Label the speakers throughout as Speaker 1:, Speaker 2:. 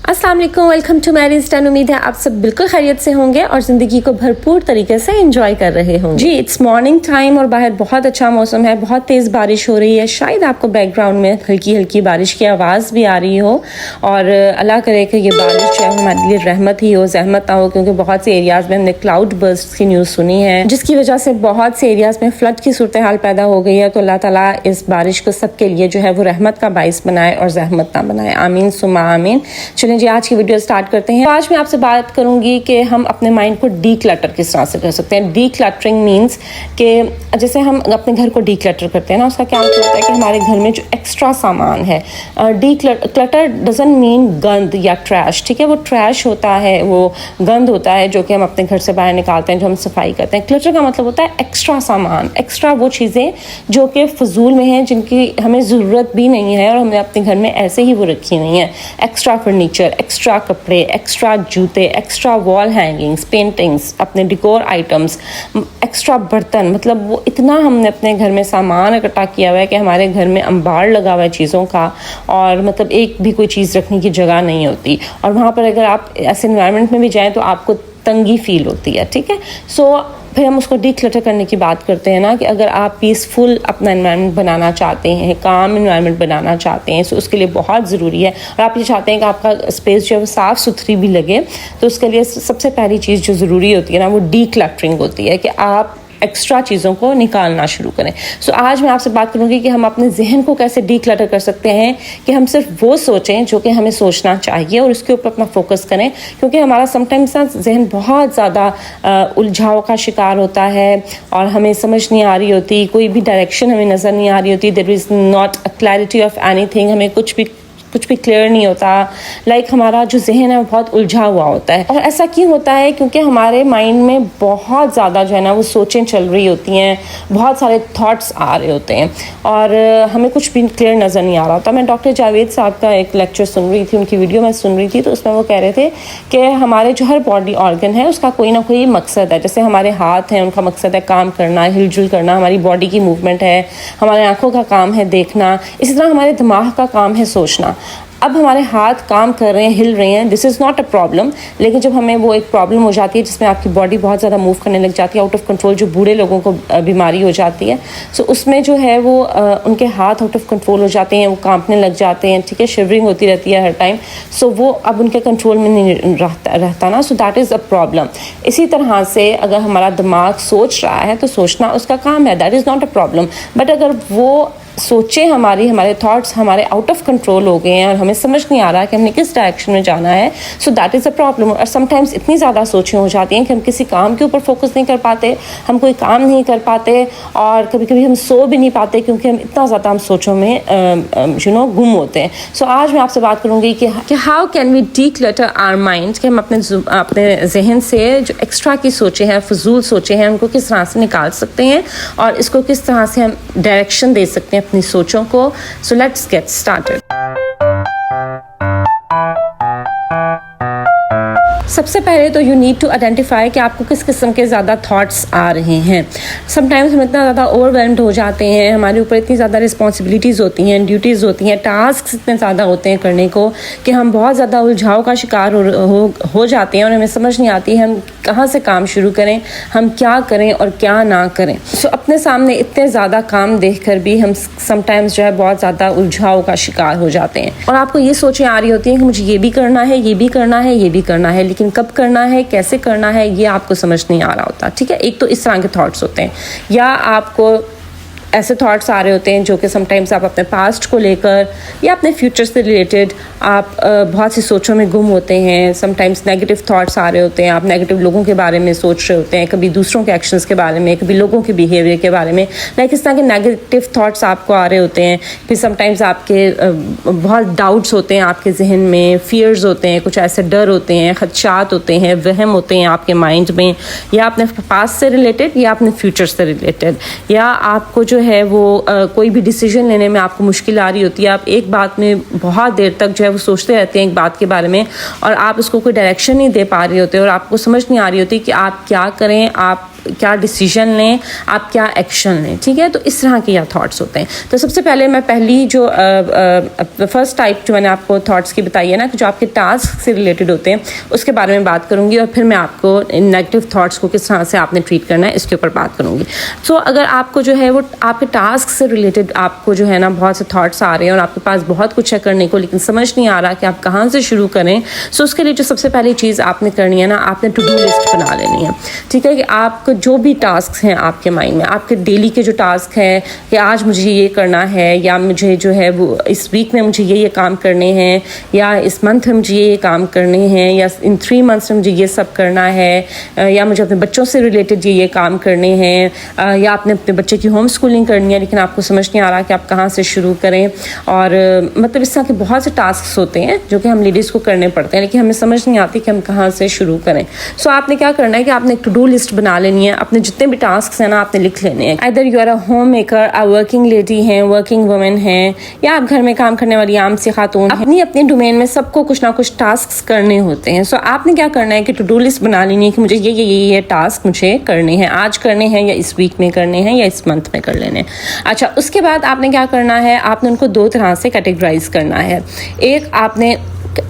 Speaker 1: अस्सलाम वालेकुम, welcome to marry stand. उम्मीद है आप सब बिल्कुल खैरियत से होंगे और ज़िंदगी को भरपूर तरीके से एंजॉय कर रहे होंगे। जी, इट्स मॉर्निंग टाइम और बाहर बहुत अच्छा मौसम है, बहुत तेज़ बारिश हो रही है। शायद आपको बैकग्राउंड में हल्की हल्की बारिश की आवाज़ भी आ रही हो और अल्लाह करे कि ये बारिश जो है हमारे लिए रहमत ही हो, जहमत ना हो, क्योंकि बहुत से एरियाज़ में हमने क्लाउड बर्स्ट की न्यूज़ सुनी है जिसकी वजह से बहुत से एरियाज़ में फ्लड की सूरत हाल पैदा हो गई है। तो अल्लाह ताला इस बारिश को सबके लिए जो है वो रहमत का बाइस बनाए और जहमत ना बनाए, आमीन सुमा आमीन। चलें जी, आज की वीडियो स्टार्ट करते हैं। आज मैं आपसे बात करूंगी कि हम अपने माइंड को डी क्लटर किस तरह से कर सकते हैं। डी क्लटरिंग मीन्स कि जैसे हम अपने घर को डी क्लटर करते हैं ना, उसका क्या मतलब होता है कि हमारे घर में जो एक्स्ट्रा सामान है, डी क्लटर डजंट मीन गंद या ट्रैश, ठीक है। वो ट्रैश होता है, वो गंद होता है जो कि हम अपने घर से बाहर निकालते हैं, जो हम सफाई करते हैं। क्लटर का मतलब होता है एक्स्ट्रा सामान, एक्स्ट्रा वो चीज़ें जो कि फजूल में हैं, जिनकी हमें ज़रूरत भी नहीं है और हमने अपने घर में ऐसे ही वो रखी हुई हैं। एक्स्ट्रा फर्नीचर, एक्स्ट्रा कपड़े, एक्स्ट्रा जूते, एक्स्ट्रा वॉल हैंगिंग्स, पेंटिंग्स, अपने डिकोर आइटम्स, एक्स्ट्रा बर्तन, मतलब वो इतना हमने अपने घर में सामान इकट्ठा किया हुआ है कि हमारे घर में अंबार लगा हुआ है चीज़ों का, और मतलब एक भी कोई चीज़ रखने की जगह नहीं होती। और वहाँ पर अगर आप ऐसे इन्वायरमेंट में भी जाएँ तो आपको तंगी फील होती है, ठीक है। सो फिर हम उसको डीक्लटर करने की बात करते हैं ना, कि अगर आप पीसफुल अपना एनवायरनमेंट बनाना चाहते हैं, काम एनवायरनमेंट बनाना चाहते हैं, तो उसके लिए बहुत ज़रूरी है, और आप ये चाहते हैं कि आपका स्पेस जो है वो साफ़ सुथरी भी लगे, तो उसके लिए सबसे पहली चीज़ जो ज़रूरी होती है ना, वो डीक्लटरिंग होती है, कि आप एक्स्ट्रा चीज़ों को निकालना शुरू करें। सो आज मैं आपसे बात करूंगी कि हम अपने जहन को कैसे डीक्लटर कर सकते हैं, कि हम सिर्फ वो सोचें जो कि हमें सोचना चाहिए और उसके ऊपर अपना फोकस करें, क्योंकि हमारा समटाइम्स जहन बहुत ज़्यादा उलझाव का शिकार होता है और हमें समझ नहीं आ रही होती, कोई भी डायरेक्शन हमें नज़र नहीं आ रही होती। There is not a clarity of anything, हमें कुछ भी क्लियर नहीं होता। लाइक हमारा जो जहन है वो बहुत उलझा हुआ होता है। और ऐसा क्यों होता है? क्योंकि हमारे माइंड में बहुत ज़्यादा जो है ना वो सोचें चल रही होती हैं, बहुत सारे थॉट्स आ रहे होते हैं और हमें कुछ भी क्लियर नज़र नहीं आ रहा होता। मैं डॉक्टर जावेद साहब का एक लेक्चर सुन रही थी, उनकी वीडियो मैं सुन रही थी, तो उसमें वो कह रहे थे कि हमारे जो हर बॉडी ऑर्गन है उसका कोई ना कोई मकसद है। जैसे हमारे हाथ हैं, उनका मकसद है काम करना, हिलजुल करना, हमारी बॉडी की मूवमेंट है, हमारे आँखों का काम है देखना, इसी तरह हमारे दिमाग का काम है सोचना। अब हमारे हाथ काम कर रहे हैं, हिल रहे हैं, this is not a problem, लेकिन जब हमें वो एक प्रॉब्लम हो जाती है जिसमें आपकी बॉडी बहुत ज़्यादा मूव करने लग जाती है, आउट ऑफ कंट्रोल, जो बूढ़े लोगों को बीमारी हो जाती है, सो उसमें जो है वो उनके हाथ आउट ऑफ कंट्रोल हो जाते हैं, वो कांपने लग जाते हैं, ठीक है, शिवरिंग होती रहती है हर टाइम। सो वो अब उनके कंट्रोल में नहीं रहता ना, so that is a problem. इसी तरह से अगर हमारा दिमाग सोच रहा है तो सोचना उसका काम है, that is not a problem. But अगर वो सोचें हमारे थॉट्स हमारे आउट ऑफ कंट्रोल हो गए हैं और हमें समझ नहीं आ रहा कि हमने किस डायरेक्शन में जाना है, so that is a problem. और समटाइम्स इतनी ज़्यादा सोचें हो जाती हैं कि हम किसी काम के ऊपर फोकस नहीं कर पाते, हम कोई काम नहीं कर पाते, और कभी कभी हम सो भी नहीं पाते क्योंकि हम इतना ज़्यादा हम सोचों में गुम होते हैं। सो आज मैं आपसे बात करूँगी कि how can we declutter our mind, कि हम अपने जहन से जो एक्स्ट्रा की सोचें हैं, फजूल सोचें हैं, उनको किस तरह से निकाल सकते हैं और इसको किस तरह से हम डायरेक्शन दे सकते हैं अपनी सोचों को। So let's get started. सबसे पहले तो यू नीड टू आइडेंटिफाई कि आपको किस किस्म के ज़्यादा थॉट्स आ रहे हैं। समटाइम्स हम इतना ज़्यादा ओवरवेल्म्ड हो जाते हैं, हमारे ऊपर इतनी ज़्यादा रिस्पॉन्सिबिलिटीज़ होती हैं, ड्यूटीज़ होती हैं, टास्क इतने ज़्यादा होते हैं करने को, कि हम बहुत ज़्यादा उलझाव का शिकार हो जाते हैं और हमें समझ नहीं आती हम कहाँ से काम शुरू करें, हम क्या करें और क्या ना करें। सो अपने सामने इतने ज़्यादा काम देख कर भी हम समटाइम्स जो है बहुत ज़्यादा उलझाव का शिकार हो जाते हैं और आपको ये सोचें आ रही होती हैं कि मुझे ये भी करना है, ये भी करना है, ये भी करना है, लेकिन कब करना है, कैसे करना है, ये आपको समझ नहीं आ रहा होता, ठीक है। एक तो इस तरह के थॉट्स होते हैं, या आपको ऐसे थॉट्स आ रहे होते हैं जो कि समटाइम्स आप अपने पास्ट को लेकर या अपने फ्यूचर से रिलेटेड आप बहुत सी सोचों में गुम होते हैं। समटाइम्स नेगेटिव थॉट्स आ रहे होते हैं, आप नेगेटिव लोगों के बारे में सोच रहे होते हैं, कभी दूसरों के एक्शंस के बारे में, कभी लोगों के बिहेवियर के बारे में, लाइक इस तरह के नेगेटिव थॉट्स आपको आ रहे होते हैं। फिर समटाइम्स आपके बहुत डाउट्स होते हैं आपके जहन में, फियर्स होते हैं, कुछ ऐसे डर होते हैं, खदशात होते हैं, वहम होते हैं आपके माइंड में, या अपने पास्ट से रिलेटेड या अपने फ्यूचर से रिलेटेड, या आपको जो है वो कोई भी डिसीजन लेने में आपको मुश्किल आ रही होती है। आप एक बात में बहुत देर तक जो है वो सोचते रहते हैं एक बात के बारे में और आप उसको कोई डायरेक्शन नहीं दे पा रहे होते और आपको समझ नहीं आ रही होती कि आप क्या करें, आप کیا ڈیسیجن لیں, آپ کیا ایکشن لیں, ٹھیک ہے. تو اس طرح کے یہ تھاٹس ہوتے ہیں. تو سب سے پہلے میں پہلی جو فرسٹ ٹائپ جو میں نے آپ کو تھاٹس کی بتائی ہے نا, کہ جو آپ کے ٹاسک سے ریلیٹڈ ہوتے ہیں, اس کے بارے میں بات کروں گی, اور پھر میں آپ کو نیگیٹو تھاٹس کو کس طرح سے آپ نے ٹریٹ کرنا ہے اس کے اوپر بات کروں گی. سو اگر آپ کو جو ہے وہ آپ کے ٹاسک سے ریلیٹڈ آپ کو جو ہے نا بہت سے تھاٹس آ رہے ہیں اور آپ کے پاس بہت کچھ ہے کرنے کو, لیکن سمجھ نہیں آ رہا کہ آپ کہاں سے شروع کریں, سو اس کے لیے جو سب سے پہلی چیز آپ نے کرنی ہے نا, آپ نے ٹو ڈو لسٹ بنا لینی ہے, ٹھیک ہے. کہ آپ کو جو بھی ٹاسک ہیں آپ کے مائنڈ میں, آپ کے ڈیلی کے جو ٹاسک ہیں کہ آج مجھے یہ کرنا ہے, یا مجھے جو ہے وہ اس ویک میں مجھے یہ کام کرنے ہیں, یا اس منتھ میں مجھے یہ کام کرنے ہیں, یا ان 3 months میں مجھے یہ سب کرنا ہے, یا مجھے اپنے بچوں سے ریلیٹڈ یہ کام کرنے ہیں, یا آپ نے اپنے بچے کی ہوم اسکولنگ کرنی ہے لیکن آپ کو سمجھ نہیں آ رہا کہ آپ کہاں سے شروع کریں. اور مطلب اس طرح کے بہت سے ٹاسکس ہوتے ہیں جو کہ ہم لیڈیز کو کرنے پڑتے ہیں, لیکن ہمیں سمجھ نہیں آتی کہ ہم کہاں سے شروع کریں. سو آپ نے کیا کرنا ہے کہ آپ نے ایک ٹو ڈو لسٹ بنا لینی ہے, اپنے جتنے بھی ٹاسکس ہیں نا آپ نے لکھ لینے ہیں. Either you are a home maker, working lady ہیں, ورکنگ وومن ہیں, یا آپ گھر میں کام کرنے والی عام سی خاتون, اپنی اپنے ڈومین میں سب کو کچھ نہ کچھ ٹاسکس کرنے ہوتے ہیں. سو آپ نے کیا کرنا ہے کہ ٹو ڈو لسٹ بنا لینی ہے کہ مجھے یہ ٹاسک مجھے کرنے ہیں, آج کرنے ہیں, یا اس ویک میں کرنے ہیں, یا اس منتھ میں کر لینے ہیں. اچھا, اس کے بعد آپ نے کیا کرنا ہے, آپ نے ان کو 2 طرح سے کیٹیگرائز کرنا ہے. ایک آپ نے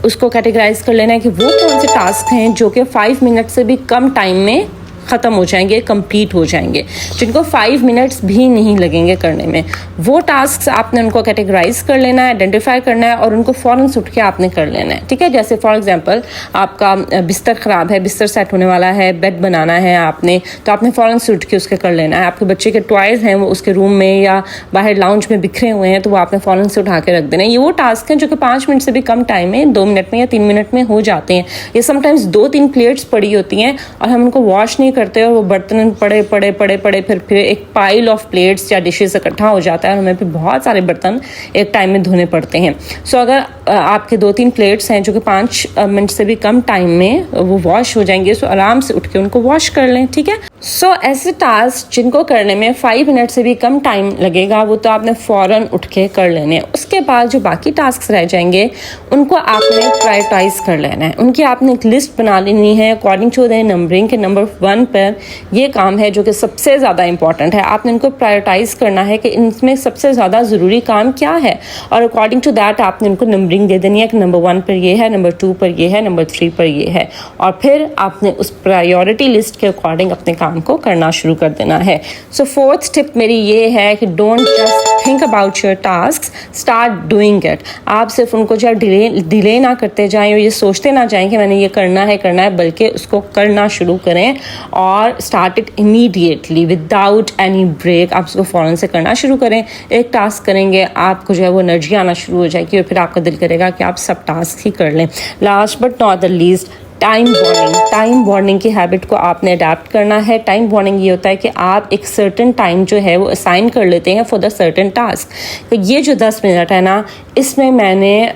Speaker 1: اس کو کیٹیگرائز کر لینا ہے کہ وہ کون سے ٹاسک ہیں جو کہ 5 منٹ سے بھی کم ٹائم میں ختم ہو جائیں گے, کمپلیٹ ہو جائیں گے, جن کو 5 منٹس بھی نہیں لگیں گے کرنے میں. وہ ٹاسکس آپ نے ان کو کیٹیگرائز کر لینا ہے, آئیڈینٹیفائی کرنا ہے, اور ان کو فوراً سے اٹھ کے آپ نے کر لینا ہے, ٹھیک ہے. جیسے فار ایگزامپل آپ کا بستر خراب ہے, بستر سیٹ ہونے والا ہے, بیڈ بنانا ہے آپ نے, تو آپ نے فوراً سے اٹھ کے اس کے کر لینا ہے. آپ کے بچے کے ٹوائز ہیں وہ اس کے روم میں یا باہر لاؤنج میں بکھرے ہوئے ہیں, تو وہ آپ نے فوراً سے اٹھا کے رکھ دینا ہے. یہ وہ ٹاسک ہیں جو کہ 5 منٹ سے بھی کم ٹائم میں 2 منٹ میں یا 3 منٹ میں ہو جاتے ہیں. یہ سم ٹائمز 2-3 پلیٹس پڑی ہوتی ہیں اور ہم ان کو واش نہیں کرتے, اور وہ برتن پڑے پھر ایک پائل آف پلیٹس یا ڈشز اکٹھا ہو جاتا ہے, اور ہمیں پھر بہت سارے برتن ایک ٹائم میں دھونے پڑتے ہیں. سو اگر آپ کے 2-3 پلیٹس ہیں جو کہ 5 منٹ سے بھی کم ٹائم میں وہ واش ہو جائیں گے, سو آرام سے اٹھ کے ان کو واش کر لیں, ٹھیک ہے. سو ایسے ٹاسک جن کو کرنے میں 5 منٹ سے بھی کم ٹائم لگے گا, وہ تو آپ نے فوراً اٹھ کے کر لینے. اس کے بعد جو باقی ٹاسکس رہ جائیں گے ان کو آپ نے پرائورٹائز کر لینا ہے. ان کی آپ نے ایک لسٹ بنا لینی ہے اکارڈنگ ٹو دا نمبرنگ, کہ نمبر 1 پر یہ کام ہے جو کہ سب سے زیادہ امپورٹنٹ ہے. آپ نے ان کو پرائورٹائز کرنا ہے کہ ان میں سب سے زیادہ ضروری کام کیا ہے, اور اکارڈنگ ٹو دیٹ آپ نے ان کو نمبرنگ دے دینی ہے کہ نمبر 1 پر یہ ہے, نمبر 2 پر یہ ہے, نمبر 3 پر یہ ہے, اور پھر آپ نے اس پرائیورٹی لسٹ کے اکارڈنگ اپنے کام کو کرنا شروع کر دینا ہے. سو 4th ٹپ میری یہ ہے کہ don't just think about your task, start doing it. آپ صرف ان کو جو ڈیلے نہ کرتے جائیں اور یہ سوچتے نہ جائیں کہ میں نے یہ کرنا ہے, بلکہ اس کو کرنا شروع کریں, اور start it immediately without any break. آپ اس کو فوراً سے کرنا شروع کریں. ایک ٹاسک کریں گے آپ کو جو ہے وہ انرجی آنا شروع ہو جائے گی, اور پھر آپ کا دل کرے گا کہ آپ سب ٹاسک ہی کر لیں. Last but not the least, time bonding کی ہیبٹ کو آپ نے اڈیپٹ کرنا ہے. ٹائم بانڈنگ یہ ہوتا ہے کہ آپ ایک سرٹن ٹائم جو ہے وہ اسائن کر لیتے ہیں فار دا سرٹن ٹاسک. تو یہ جو 10 منٹ ہے نا, اس میں میں نے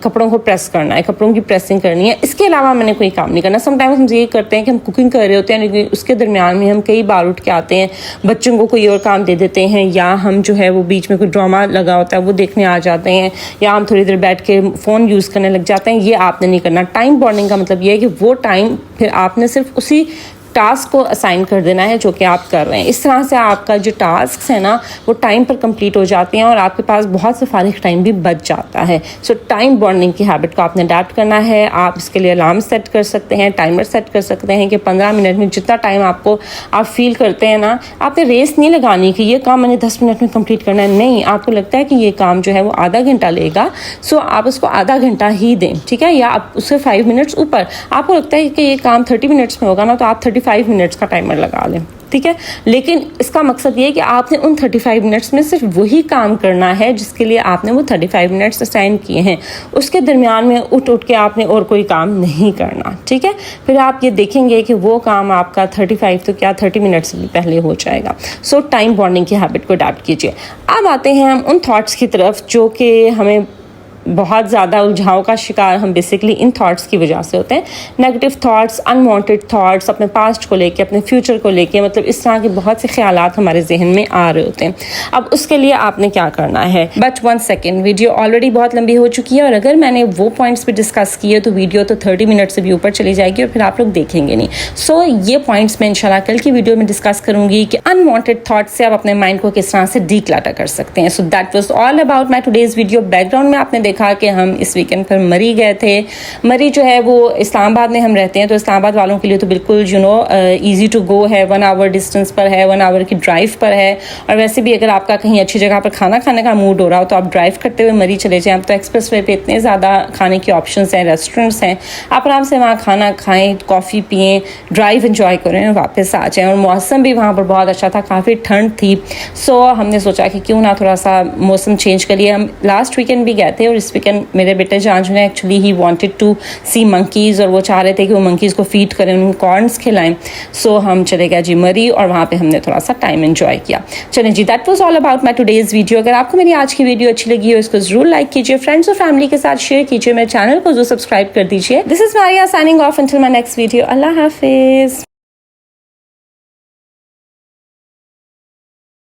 Speaker 1: کپڑوں کو پریس کرنا ہے, کپڑوں کی پریسنگ کرنی ہے, اس کے علاوہ میں نے کوئی کام نہیں کرنا. سم ٹائمز ہم یہ کرتے ہیں کہ ہم کوکنگ کر رہے ہوتے ہیں, لیکن اس کے درمیان میں ہم کئی بار اٹھ کے آتے ہیں, بچوں کو کوئی اور کام دے دیتے ہیں, یا ہم جو ہے وہ بیچ میں کوئی ڈرامہ لگا ہوتا ہے وہ دیکھنے آ جاتے ہیں, یا ہم تھوڑی دیر بیٹھ کے فون یوز کرنے لگ جاتے ہیں. یہ آپ نے نہیں کرنا. ٹائم بانڈنگ کا مطلب یہ ہے کہ وہ ٹائم پھر آپ نے صرف اسی ٹاسک کو اسائن کر دینا ہے جو کہ آپ کر رہے ہیں. اس طرح سے آپ کا جو ٹاسکس ہیں نا وہ ٹائم پر کمپلیٹ ہو جاتے ہیں, اور آپ کے پاس بہت سے فارغ ٹائم بھی بچ جاتا ہے. سو ٹائم بانڈنگ کی ہیبٹ کو آپ نے اڈیپٹ کرنا ہے. آپ اس کے لیے الارم سیٹ کر سکتے ہیں, ٹائمر سیٹ کر سکتے ہیں کہ 15 منٹ میں جتنا ٹائم آپ فیل کرتے ہیں نا, آپ نے ریس نہیں لگانی کہ یہ کام میں نے 10 منٹ میں کمپلیٹ کرنا ہے. نہیں, آپ کو لگتا ہے کہ یہ کام جو ہے وہ آدھا گھنٹہ لے گا, سو آپ اس کو آدھا گھنٹہ ہی دیں, ٹھیک ہے. یا آپ اس سے 5 منٹس اوپر, آپ کو لگتا ہے کہ یہ کام 30 منٹس میں ہوگا نا, تو آپ 35 منٹس کا ٹائمر لگا لیں, ٹھیک ہے. لیکن اس کا مقصد یہ ہے کہ آپ نے ان 35 منٹس میں صرف وہی کام کرنا ہے جس کے لیے آپ نے وہ 35 منٹس اسائن کیے ہیں. اس کے درمیان میں اٹھ کے آپ نے اور کوئی کام نہیں کرنا, ٹھیک ہے. پھر آپ یہ دیکھیں گے کہ وہ کام آپ کا 35 تو کیا 30 منٹ سے بھی پہلے ہو جائے گا. سو ٹائم بانڈنگ کی ہیبٹ کو اڈاپٹ کیجیے. اب آتے ہیں ہم ان تھاٹس کی طرف جو کہ ہمیں बहुत ज़्यादा उलझाव का शिकार हम बेसिकली इन थॉट्स की वजह से होते हैं। नेगेटिव थॉट्स, अनवांटेड थॉट्स, अपने पास्ट को लेके, अपने फ्यूचर को लेके, मतलब इस तरह के बहुत से ख्यालात हमारे जहन में आ रहे होते हैं। अब उसके लिए आपने क्या करना है, बट 1 सेकेंड, वीडियो ऑलरेडी बहुत लंबी हो चुकी है और अगर मैंने वो पॉइंट्स भी डिस्कस किए तो वीडियो तो 30 मिनट से भी ऊपर चली जाएगी और फिर आप लोग देखेंगे नहीं। सो ये पॉइंट्स मैं इंशाल्लाह कल की वीडियो में डिस्कस करूंगी कि अनवांटेड थॉट्स से आप अपने माइंड को किस तरह से डीक्लटर कर सकते हैं। So that was all about my today's video. Background में आपने देखा कि हम इस वीकेंड पर मरी गए थे। मरी जो है वो इस्लामाबाद में हम रहते हैं, तो इस्लामाबाद वालों के लिए तो बिल्कुल ईजी टू गो है, 1 आवर डिस्टेंस पर है, 1 आवर की ड्राइव पर है। और वैसे भी अगर आपका कहीं अच्छी जगह पर खाना खाने का मूड हो रहा हो तो आप ड्राइव करते हुए मरी चले जाएं। अब तो एक्सप्रेस वे पे इतने ज़्यादा खाने के ऑप्शंस हैं, रेस्टोरेंट्स हैं, आप आराम से वहाँ खाना खाएं, कॉफ़ी पिएं, ड्राइव इंजॉय करें और वापस आ जाएं। और मौसम भी वहाँ पर बहुत अच्छा था, काफ़ी ठंड थी। सो हमने सोचा कि क्यों ना थोड़ा सा मौसम चेंज करिए। हम लास्ट वीकेंड भी गए थे और इस वीकेंड मेरे बेटे जांजू ने actually he wanted to see monkeys और वो चाह रहे थे कि वो मंकीज़ को फीड करें, उनको कॉर्न्स खिलाएं। सो हम चले गए जी मरी और वहाँ पे हमने थोड़ा सा टाइम एंजॉय किया। चलें जी, that was all about my today's video. अगर आपको मेरी आज की वीडियो अच्छी लगी हो इसको जरूर लाइक कीजिए, फ्रेंड्स और फैमिली के साथ शेयर कीजिए, मेरे चैनल को जरूर सब्सक्राइब कर दीजिए। This is Maria signing off until my next video. Allah Hafiz.